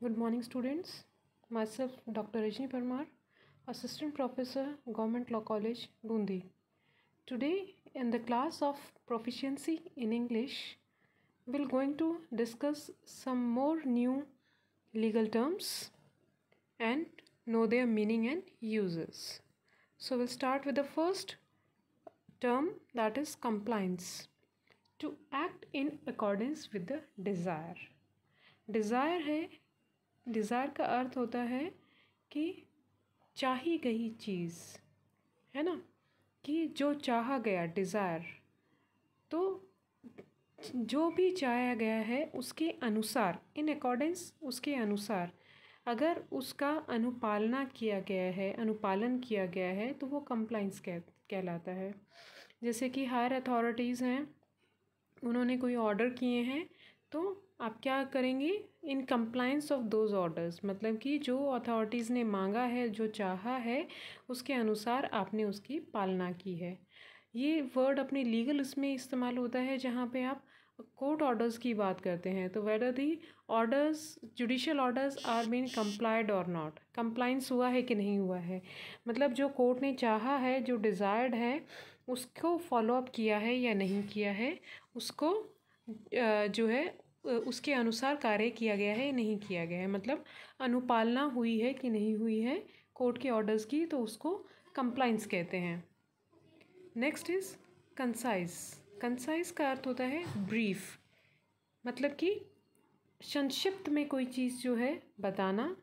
Good morning, students. Myself, Dr. Rajni Parmar, Assistant Professor, Government Law College, Bundi. Today, in the class of Proficiency in English, we're going to discuss some more new legal terms and know their meaning and uses. So, we'll start with the first term, that is compliance. To act in accordance with the desire. Desire है, desire का अर्थ होता है कि चाही गई चीज़, है ना, कि जो चाहा गया, डिज़ायर, तो जो भी चाहा गया है उसके अनुसार, इन अकॉर्डेंस, उसके अनुसार अगर उसका अनुपालन किया गया है तो वो कंप्लाइंस कहलाता है। जैसे कि हायर अथॉरिटीज़ हैं, उन्होंने कोई ऑर्डर किए हैं तो आप क्या करेंगे, इन कंप्लाइंस ऑफ दोज ऑर्डर्स, मतलब कि जो अथॉरिटीज़ ने मांगा है, जो चाहा है, उसके अनुसार आपने उसकी पालना की है। ये वर्ड अपने लीगल इसमें इस्तेमाल होता है जहाँ पे आप कोर्ट ऑर्डर्स की बात करते हैं, तो whether the orders, judicial orders are been complied और नॉट, कंप्लाइंस हुआ है कि नहीं हुआ है, मतलब जो कोर्ट ने चाहा है, जो डिज़ायर्ड है, उसको फॉलोअप किया है या नहीं किया है, उसको जो है उसके अनुसार कार्य किया गया है या नहीं किया गया है, मतलब अनुपालना हुई है कि नहीं हुई है कोर्ट के ऑर्डर्स की, तो उसको कंप्लाइंस कहते हैं। Next is concise. कंसाइज का अर्थ होता है ब्रीफ, मतलब कि संक्षिप्त में कोई चीज़ जो है बताना,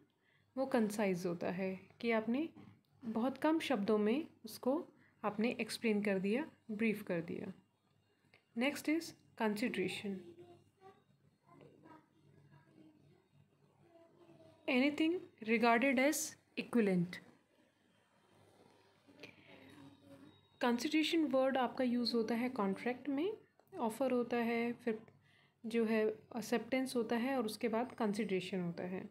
वो कंसाइज होता है कि आपने बहुत कम शब्दों में उसको आपने एक्सप्लेन कर दिया, ब्रीफ कर दिया। Next is consideration. Anything regarded as equivalent. Consideration word आपका यूज़ होता है कॉन्ट्रैक्ट में, ऑफ़र होता है, फिर जो है एक्सेप्टेंस होता है, और उसके बाद कंसिडरेशन होता है।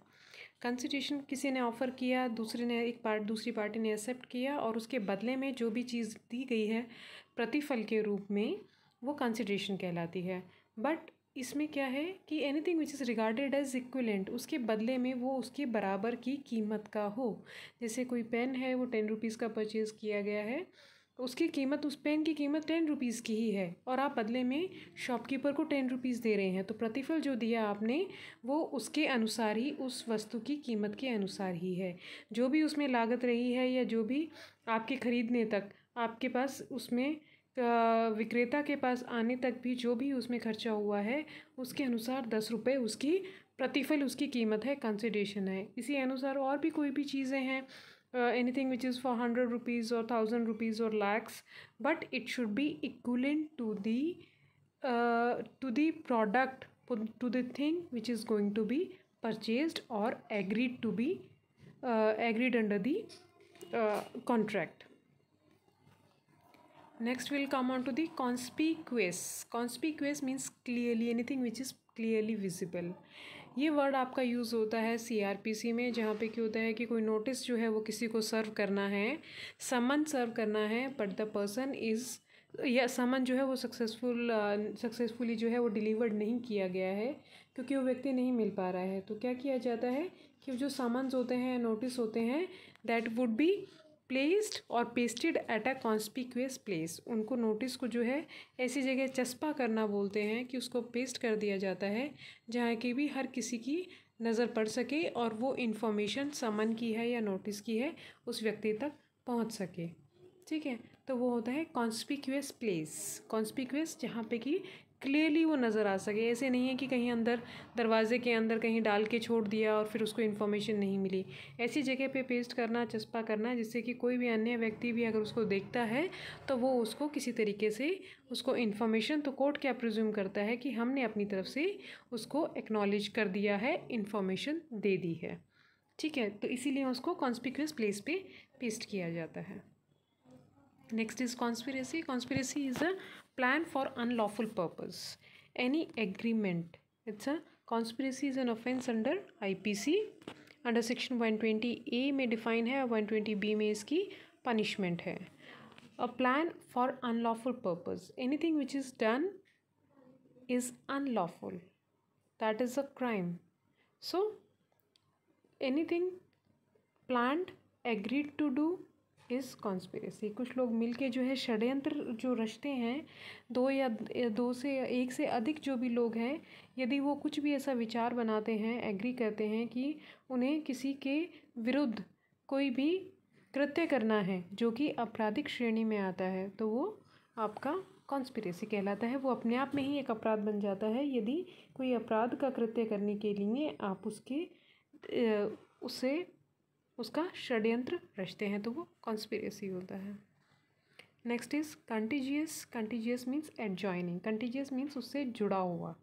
कंसिडरेशन, किसी ने ऑफ़र किया, दूसरी पार्टी ने एक्सेप्ट किया, और उसके बदले में जो भी चीज़ दी गई है प्रतिफल के रूप में, वो कंसिडरेशन कहलाती है। बट इसमें क्या है कि anything which is regarded as equivalent, उसके बदले में वो उसके बराबर की कीमत का हो। जैसे कोई पेन है, वो 10 रुपीज़ का परचेज़ किया गया है, उसकी कीमत, उस पेन की कीमत 10 रुपीज़ की ही है, और आप बदले में शॉपकीपर को 10 रुपीज़ दे रहे हैं, तो प्रतिफल जो दिया आपने वो उसके अनुसार ही, उस वस्तु की कीमत के अनुसार ही है। जो भी उसमें लागत रही है, या जो भी आपके ख़रीदने तक, आपके पास उसमें विक्रेता के पास आने तक भी जो भी उसमें खर्चा हुआ है, उसके अनुसार 10 रुपये उसकी प्रतिफल, उसकी कीमत है, कंसिडरेशन है। इसी अनुसार और भी कोई भी चीज़ें हैं, anything which is for 100 rupees or 1000 rupees or lakhs, but it should be equivalent to the product, to the thing which is going to be purchased or agreed to be agreed under the contract. Next we'll come on to the conspicuous. Conspicuous means clearly, anything which is clearly visible. ये word आपका use होता है CRPC में, जहाँ पे क्या होता है कि कोई नोटिस जो है वो किसी को सर्व करना है, समन सर्व करना है, बट द पर्सन इज़, या समन जो है वो सक्सेसफुली जो है वो डिलीवर्ड नहीं किया गया है, क्योंकि वो व्यक्ति नहीं मिल पा रहा है। तो क्या किया जाता है कि जो समन्स होते हैं, नोटिस होते हैं, दैट वुड बी प्लेस्ड और pasted at a conspicuous place. उनको, नोटिस को जो है ऐसी जगह चस्पा करना बोलते हैं, कि उसको पेस्ट कर दिया जाता है जहाँ की भी हर किसी की नज़र पड़ सके, और वो इन्फॉर्मेशन समन की है या नोटिस की है उस व्यक्ति तक पहुँच सके। ठीक है, तो वो होता है कॉन्स्पिक्यूअस प्लेस। कॉन्स्पिक्यूअस जहाँ पे कि क्लियरली वो नज़र आ सके, ऐसे नहीं है कि कहीं अंदर, दरवाजे के अंदर कहीं डाल के छोड़ दिया और फिर उसको इन्फॉर्मेशन नहीं मिली। ऐसी जगह पे पेस्ट करना, चस्पा करना, जिससे कि कोई भी अन्य व्यक्ति भी अगर उसको देखता है तो वो उसको किसी तरीके से उसको इन्फॉर्मेशन, तो कोर्ट क्या प्रिज्यूम करता है कि हमने अपनी तरफ से उसको एक्नॉलेज कर दिया है, इन्फॉर्मेशन दे दी है। ठीक है, तो इसीलिए उसको कॉन्स्पिक्यूअस प्लेस पे पेस्ट किया जाता है। Next is conspiracy. Conspiracy is a plan for unlawful purpose. Any agreement. It's a conspiracy is an offense under IPC. Under section 120A में define है, 120B में इसकी punishment है. A plan for unlawful purpose. Anything which is done is unlawful. That is a crime. So anything planned agreed to do is conspiracy. कुछ लोग मिलके जो है षड्यंत्र जो रचते हैं, दो से एक से अधिक जो भी लोग हैं, यदि वो कुछ भी ऐसा विचार बनाते हैं, एग्री करते हैं कि उन्हें किसी के विरुद्ध कोई भी कृत्य करना है जो कि आपराधिक श्रेणी में आता है, तो वो आपका कॉन्स्पिरेसी कहलाता है। वो अपने आप में ही एक अपराध बन जाता है। यदि कोई अपराध का कृत्य करने के लिए आप उसका षड्यंत्र रचते हैं तो वो कॉन्स्पिरेसी होता है। Next is contiguous. Contiguous means adjoining. Contiguous means उससे जुड़ा हुआ,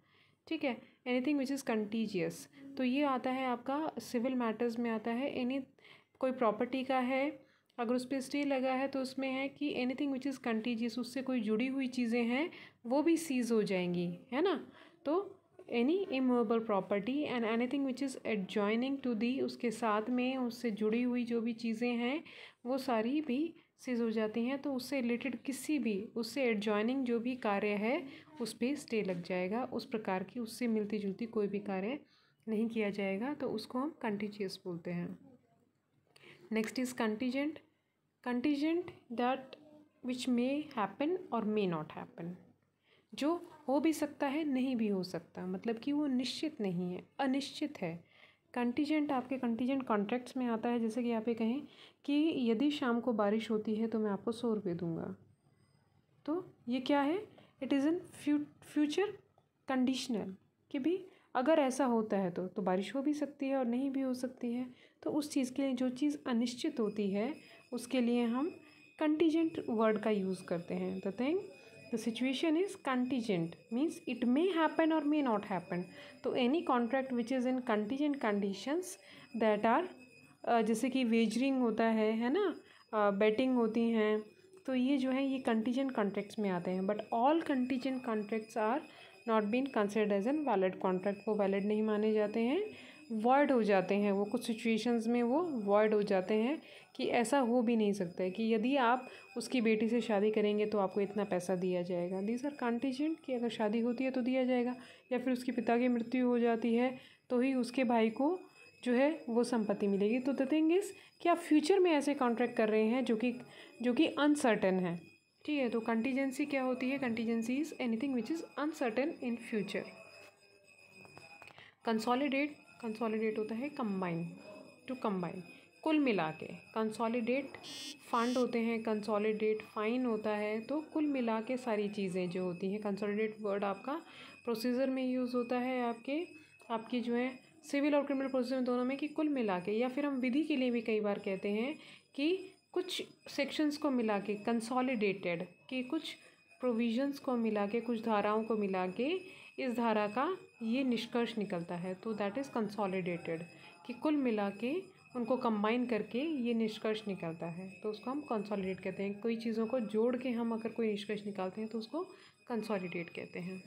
ठीक है। एनीथिंग विच इज़ कंटीजियस, तो ये आता है आपका सिविल मैटर्स में आता है। कोई प्रॉपर्टी का है, अगर उस पर स्टे लगा है तो उसमें है कि एनीथिंग विच इज़ कंटीजियस, उससे कोई जुड़ी हुई चीज़ें हैं वो भी सीज हो जाएंगी, है ना। तो any immovable property and anything which is adjoining to the, उसके साथ में उससे जुड़ी हुई जो भी चीज़ें हैं वो सारी भी सीज हो जाती हैं। तो उससे रिलेटेड किसी भी, उससे एडजॉइनिंग जो भी कार्य है उस पर स्टे लग जाएगा। उस प्रकार की उससे मिलती जुलती कोई भी कार्य नहीं किया जाएगा, तो उसको हम कंटीजियस बोलते हैं। Next is contingent. Contingent that which may happen और मे नॉट हैपन, जो हो भी सकता है नहीं भी हो सकता, मतलब कि वो निश्चित नहीं है, अनिश्चित है। कंटीजेंट आपके कंटीजेंट कॉन्ट्रैक्ट्स में आता है। जैसे कि आप ये कहें कि यदि शाम को बारिश होती है तो मैं आपको 100 रुपये दूंगा, तो ये क्या है, it is in future conditional, कि भी अगर ऐसा होता है तो बारिश हो भी सकती है और नहीं भी हो सकती है। तो उस चीज़ के लिए, जो चीज़ अनिश्चित होती है, उसके लिए हम कंटीजेंट वर्ड का यूज़ करते हैं। The thing, the situation is contingent means it may happen और मे नॉट हैपन। तो any contract which is in contingent conditions that are, जैसे कि वेजरिंग होता है ना, बेटिंग होती हैं, तो ये जो है ये कंटीजेंट कॉन्ट्रैक्ट्स में आते हैं। But all contingent contracts are not been considered as an valid contract. वो वैलिड नहीं माने जाते हैं, वॉइड हो जाते हैं। वो कुछ सिचुएशंस में वो वॉइड हो जाते हैं कि ऐसा हो भी नहीं सकता है कि यदि आप उसकी बेटी से शादी करेंगे तो आपको इतना पैसा दिया जाएगा। दीज आर कंटीजेंट, कि अगर शादी होती है तो दिया जाएगा, या फिर उसके पिता की मृत्यु हो जाती है तो ही उसके भाई को जो है वो संपत्ति मिलेगी। तो द थिंग इज़ कि आप फ्यूचर में ऐसे कॉन्ट्रैक्ट कर रहे हैं जो कि अनसर्टेन है, ठीक है। तो कंटीजेंसी क्या होती है, contingency is anything which is uncertain in future. Consolidate, consolidate होता है कंबाइन, टू कंबाइन, कुल मिला के। कंसोलिडेट फंड होते हैं, कंसोलिडेट फाइन होता है, तो कुल मिला के सारी चीज़ें जो होती हैं। कंसोलिडेट वर्ड आपका प्रोसीजर में यूज़ होता है, आपकी जो है सिविल और क्रिमिनल प्रोसीजर दोनों में, कि कुल मिला के। या फिर हम विधि के लिए भी कई बार कहते हैं कि कुछ सेक्शंस को मिला के, कंसोलिडेटेड, कि कुछ प्रोविजंस को मिला के, कुछ धाराओं को मिला के इस धारा का ये निष्कर्ष निकलता है, तो दैट इज़ कंसोलिडेटेड, कि कुल मिला के उनको कंबाइन करके ये निष्कर्ष निकलता है, तो उसको हम कंसोलिडेट कहते हैं। कोई चीज़ों को जोड़ के हम अगर कोई निष्कर्ष निकालते हैं तो उसको कंसोलिडेट कहते हैं।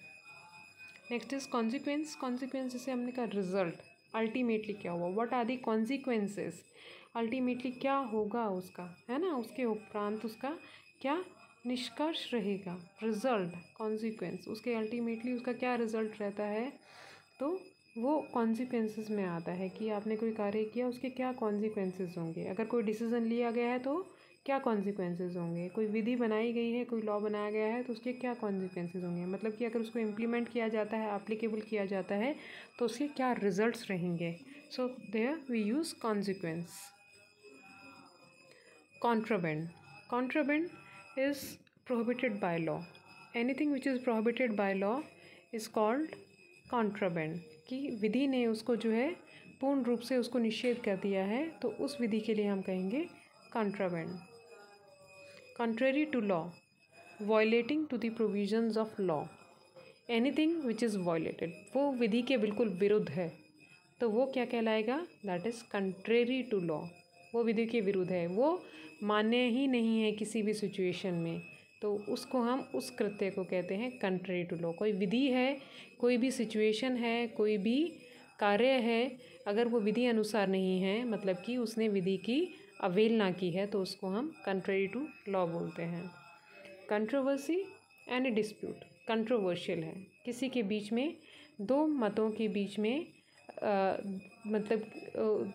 Next is consequence. कॉन्सिक्वेंस जैसे हमने कहा रिजल्ट, अल्टीमेटली क्या हुआ, what are the consequences, ultimately क्या होगा उसका, है ना, उसके उपरांत उसका क्या निष्कर्ष रहेगा। रिजल्ट, कॉन्सिक्वेंस, उसके अल्टीमेटली उसका क्या रिजल्ट रहता है, तो वो कॉन्सिक्वेंसेस में आता है कि आपने कोई कार्य किया उसके क्या कॉन्सिक्वेंसेस होंगे। अगर कोई डिसीजन लिया गया है तो क्या कॉन्सिक्वेंसेस होंगे, कोई विधि बनाई गई है, कोई लॉ बनाया गया है तो उसके क्या कॉन्सिक्वेंसेस होंगे, मतलब कि अगर उसको इम्प्लीमेंट किया जाता है, एप्लीकेबल किया जाता है तो उसके क्या रिजल्ट्स रहेंगे। So there we use consequence. Contraband, contraband is prohibited by law. Anything which is prohibited by law is called contraband, कि विधि ने उसको जो है पूर्ण रूप से उसको निषेध कर दिया है, तो उस विधि के लिए हम कहेंगे contraband. Contrary to law, violating to the provisions of law, anything which is violated, वो विधि के बिल्कुल विरुद्ध है तो वो क्या कहलाएगा, that is contrary to law, वो विधि के विरुद्ध है, वो मान्य ही नहीं है किसी भी सिचुएशन में, तो उसको हम उस कृत्य को कहते हैं contrary to law। कोई विधि है, कोई भी सिचुएशन है, कोई भी कार्य है, अगर वो विधि अनुसार नहीं है, मतलब कि उसने विधि की अवहेलना की है, तो उसको हम कंट्रेरी टू लॉ बोलते हैं। कंट्रोवर्सी एंड डिस्प्यूट, कंट्रोवर्शियल है, किसी के बीच में, दो मतों के बीच में मतलब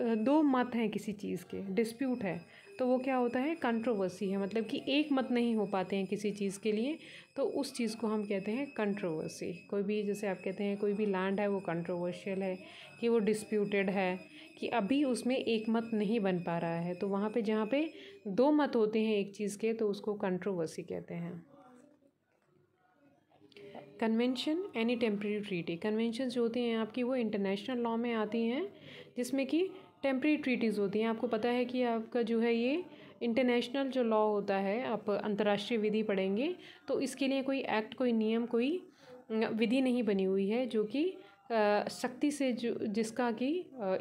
दो मत हैं किसी चीज़ के, डिस्प्यूट है, तो वो क्या होता है, कंट्रोवर्सी है, मतलब कि एक मत नहीं हो पाते हैं किसी चीज़ के लिए, तो उस चीज़ को हम कहते हैं कंट्रोवर्सी। कोई भी, जैसे आप कहते हैं कोई भी लैंड है वो कंट्रोवर्शियल है, कि वो डिस्प्यूटेड है, कि अभी उसमें एक मत नहीं बन पा रहा है, तो वहाँ पे जहाँ पे दो मत होते हैं एक चीज़ के, तो उसको कंट्रोवर्सी कहते हैं। Convention, any temporary treaty. Convention जो होती हैं आपकी वो इंटरनेशनल लॉ में आती हैं, जिसमें कि टेम्प्रेरी ट्रीटीज़ होती हैं। आपको पता है कि आपका जो है ये इंटरनेशनल जो लॉ होता है, आप अंतर्राष्ट्रीय विधि पढ़ेंगे, तो इसके लिए कोई एक्ट, कोई नियम, कोई विधि नहीं बनी हुई है जो कि सख्ती से जो जिसका कि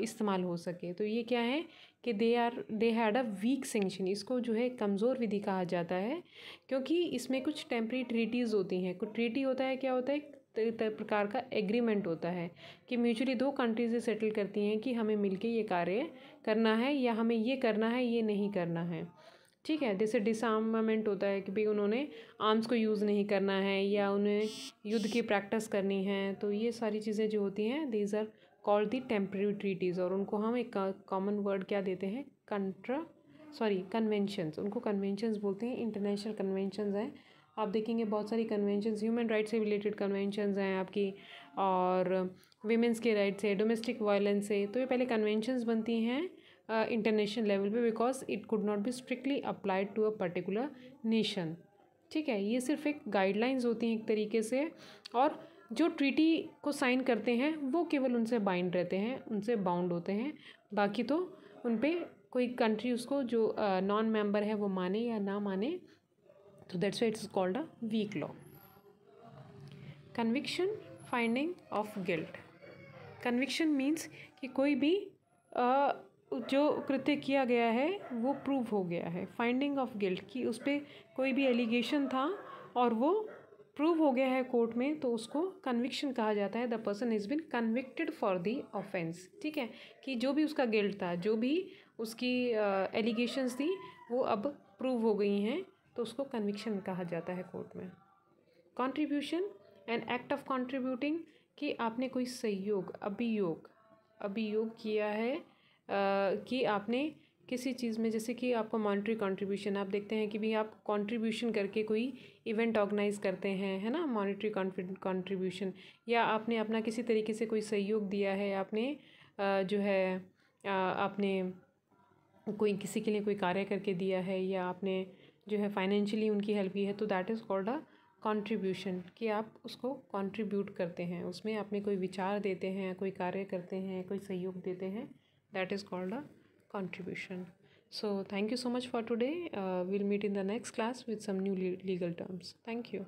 इस्तेमाल हो सके। तो ये क्या है कि they had a weak sanction. इसको जो है कमज़ोर विधि कहा जाता है, क्योंकि इसमें कुछ टेम्प्रेरी ट्रीटीज़ होती हैं। कुछ ट्रीटी होता है, क्या होता है, प्रकार का एग्रीमेंट होता है कि म्यूचुअली दो कंट्रीज से सेटल करती हैं कि हमें मिलके ये कार्य करना है, या हमें ये करना है, ये नहीं करना है। ठीक है, जैसे डिसआर्मामेंट होता है कि भाई उन्होंने आर्म्स को यूज़ नहीं करना है, या उन्हें युद्ध की प्रैक्टिस करनी है। तो ये सारी चीज़ें जो होती हैं, these are called the temporary treaties, और उनको हम एक कॉमन वर्ड क्या देते हैं, कन्वेंशंस। उनको कन्वेंशंस बोलते हैं, इंटरनेशनल कन्वेंशंस हैं। आप देखेंगे बहुत सारी कन्वेंशंस, ह्यूमन राइट्स से रिलेटेड कन्वेंशंस हैं आपकी, और वीमेंस के राइट्स है, डोमेस्टिक वायलेंस से। तो ये पहले कन्वेंशंस बनती हैं इंटरनेशनल लेवल पे, because it could not be strictly applied to a particular nation. ठीक है, ये सिर्फ एक गाइडलाइंस होती हैं एक तरीके से, और जो ट्रीटी को साइन करते हैं वो केवल उनसे बाइंड रहते हैं, उनसे बाउंड होते हैं। बाकी तो उन पर कोई कंट्री उसको जो नॉन मेंबर है वो माने या ना माने, तो that's why it's called a weak law. Conviction, finding of guilt. Conviction means कि कोई भी जो कृत्य किया गया है वो प्रूव हो गया है। फाइंडिंग ऑफ गिल्ट, कि उस पर कोई भी एलिगेशन था और वो प्रूव हो गया है कोर्ट में, तो उसको कन्विक्शन कहा जाता है। The person is been convicted for the offence. ठीक है, कि जो भी उसका गिल्ट था, जो भी उसकी एलिगेशंस थी, वो अब प्रूव हो गई हैं, तो उसको कन्विक्शन कहा जाता है कोर्ट में। Contribution, an act of contributing, कि आपने कोई सहयोग, अभियोग किया है, कि आपने किसी चीज़ में, जैसे कि आपका मॉनेटरी कंट्रीब्यूशन, आप देखते हैं कि भी आप कंट्रीब्यूशन करके कोई इवेंट ऑर्गेनाइज करते हैं, है ना, मॉनेटरी कंट्रीब्यूशन, या आपने अपना किसी तरीके से कोई सहयोग दिया है, आपने जो है आपने कोई किसी के लिए कोई कार्य करके दिया है, या आपने जो है फाइनेंशियली उनकी हेल्प की है, तो that is called a contribution, कि आप उसको कंट्रीब्यूट करते हैं, उसमें अपने कोई विचार देते हैं, कोई कार्य करते हैं, कोई सहयोग देते हैं, that is called a contribution. So thank you so much for today. We'll meet in the next class with some new legal terms. Thank you.